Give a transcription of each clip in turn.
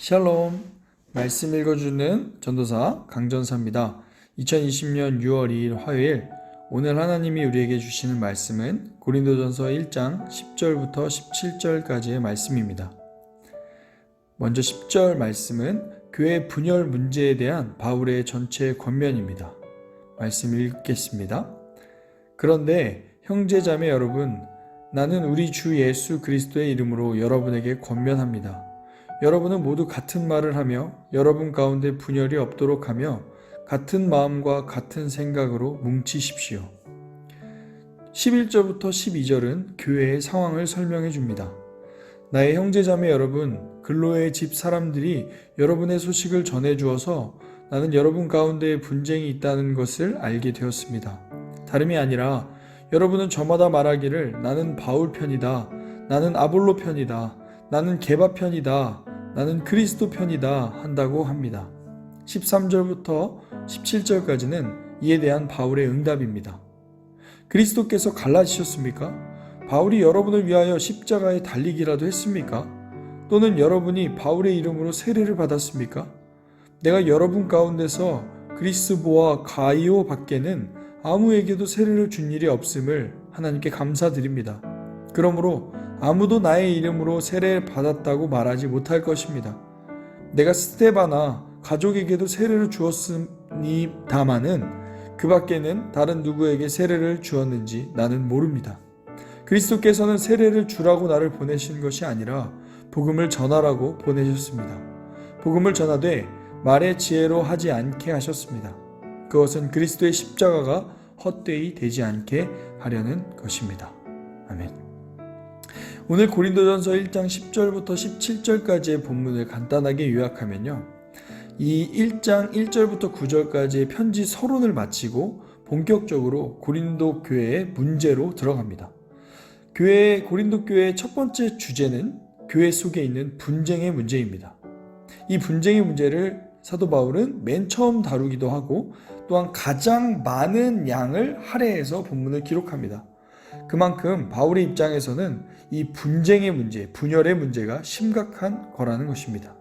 샬롬. 말씀 읽어주는 전도사 강전사입니다. 2020년 6월 2일 화요일, 오늘 하나님이 우리에게 주시는 말씀은 고린도전서 1장 10절부터 17절까지의 말씀입니다. 먼저 10절 말씀은 교회 분열 문제에 대한 바울의 전체 권면입니다. 말씀 읽겠습니다. 그런데 형제자매 여러분, 나는 우리 주 예수 그리스도의 이름으로 여러분에게 권면합니다. 여러분은 모두 같은 말을 하며 여러분 가운데 분열이 없도록 하며 같은 마음과 같은 생각으로 뭉치십시오. 11절부터 12절은 교회의 상황을 설명해 줍니다. 나의 형제자매 여러분, 글로의 집 사람들이 여러분의 소식을 전해 주어서 나는 여러분 가운데 분쟁이 있다는 것을 알게 되었습니다. 다름이 아니라 여러분은 저마다 말하기를 나는 바울 편이다, 나는 아볼로 편이다, 나는 게바 편이다, 나는 그리스도 편이다 한다고 합니다. 13절부터 17절까지는 이에 대한 바울의 응답입니다. 그리스도께서 갈라지셨습니까? 바울이 여러분을 위하여 십자가에 달리기라도 했습니까? 또는 여러분이 바울의 이름으로 세례를 받았습니까? 내가 여러분 가운데서 그리스보와 가이오 밖에는 아무에게도 세례를 준 일이 없음을 하나님께 감사드립니다. 그러므로 아무도 나의 이름으로 세례를 받았다고 말하지 못할 것입니다. 내가 스데바나 가족에게도 세례를 주었으니 다마는 그 밖에는 다른 누구에게 세례를 주었는지 나는 모릅니다. 그리스도께서는 세례를 주라고 나를 보내신 것이 아니라 복음을 전하라고 보내셨습니다. 복음을 전하되 말의 지혜로 하지 않게 하셨습니다. 그것은 그리스도의 십자가가 헛되이 되지 않게 하려는 것입니다. 아멘. 오늘 고린도전서 1장 10절부터 17절까지의 본문을 간단하게 요약하면요, 이 1장 1절부터 9절까지의 편지 서론을 마치고 본격적으로 고린도 교회의 문제로 들어갑니다. 고린도 교회의 첫 번째 주제는 교회 속에 있는 분쟁의 문제입니다. 이 분쟁의 문제를 사도 바울은 맨 처음 다루기도 하고 또한 가장 많은 양을 할애해서 본문을 기록합니다. 그만큼 바울의 입장에서는 이 분쟁의 문제, 분열의 문제가 심각한 거라는 것입니다.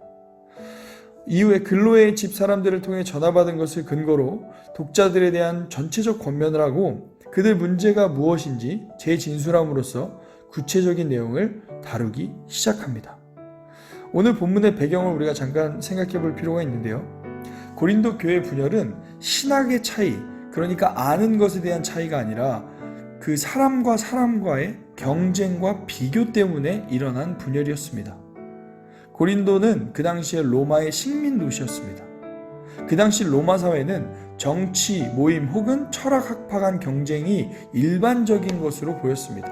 이후에 글로의 집 사람들을 통해 전화받은 것을 근거로 독자들에 대한 전체적 권면을 하고 그들 문제가 무엇인지 재진술함으로써 구체적인 내용을 다루기 시작합니다. 오늘 본문의 배경을 우리가 잠깐 생각해 볼 필요가 있는데요. 고린도 교회 분열은 신학의 차이, 그러니까 아는 것에 대한 차이가 아니라 그 사람과 사람과의 경쟁과 비교 때문에 일어난 분열이었습니다. 고린도는 그 당시에 로마의 식민 도시였습니다. 그 당시 로마 사회는 정치, 모임 혹은 철학 학파 간 경쟁이 일반적인 것으로 보였습니다.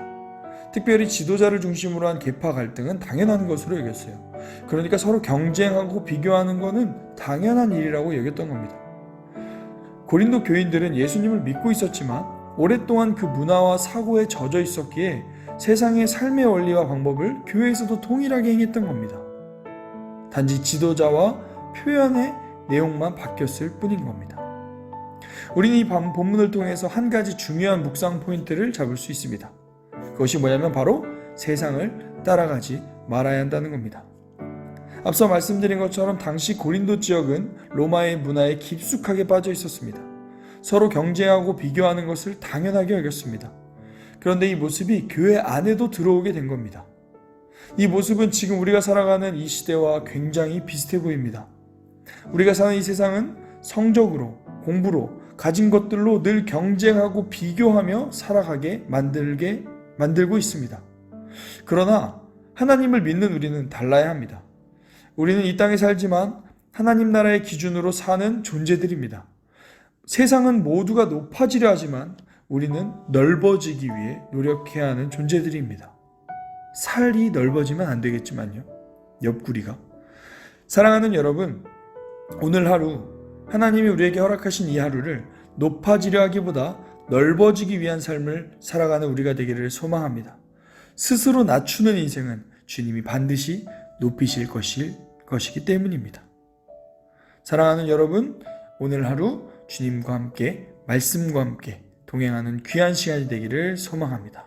특별히 지도자를 중심으로 한 계파 갈등은 당연한 것으로 여겼어요. 그러니까 서로 경쟁하고 비교하는 것은 당연한 일이라고 여겼던 겁니다. 고린도 교인들은 예수님을 믿고 있었지만 오랫동안 그 문화와 사고에 젖어 있었기에 세상의 삶의 원리와 방법을 교회에서도 동일하게 행했던 겁니다. 단지 지도자와 표현의 내용만 바뀌었을 뿐인 겁니다. 우리는 이 본문을 통해서 한 가지 중요한 묵상 포인트를 잡을 수 있습니다. 그것이 뭐냐면 바로 세상을 따라가지 말아야 한다는 겁니다. 앞서 말씀드린 것처럼 당시 고린도 지역은 로마의 문화에 깊숙하게 빠져 있었습니다. 서로 경쟁하고 비교하는 것을 당연하게 여겼습니다. 그런데 이 모습이 교회 안에도 들어오게 된 겁니다. 이 모습은 지금 우리가 살아가는 이 시대와 굉장히 비슷해 보입니다. 우리가 사는 이 세상은 성적으로, 공부로, 가진 것들로 늘 경쟁하고 비교하며 살아가게 만들고 있습니다. 그러나 하나님을 믿는 우리는 달라야 합니다. 우리는 이 땅에 살지만 하나님 나라의 기준으로 사는 존재들입니다. 세상은 모두가 높아지려 하지만 우리는 넓어지기 위해 노력해야 하는 존재들입니다. 살이 넓어지면 안 되겠지만요. 옆구리가. 사랑하는 여러분, 오늘 하루 하나님이 우리에게 허락하신 이 하루를 높아지려 하기보다 넓어지기 위한 삶을 살아가는 우리가 되기를 소망합니다. 스스로 낮추는 인생은 주님이 반드시 높이실 것이기 때문입니다. 사랑하는 여러분, 오늘 하루 주님과 함께 말씀과 함께 동행하는 귀한 시간이 되기를 소망합니다.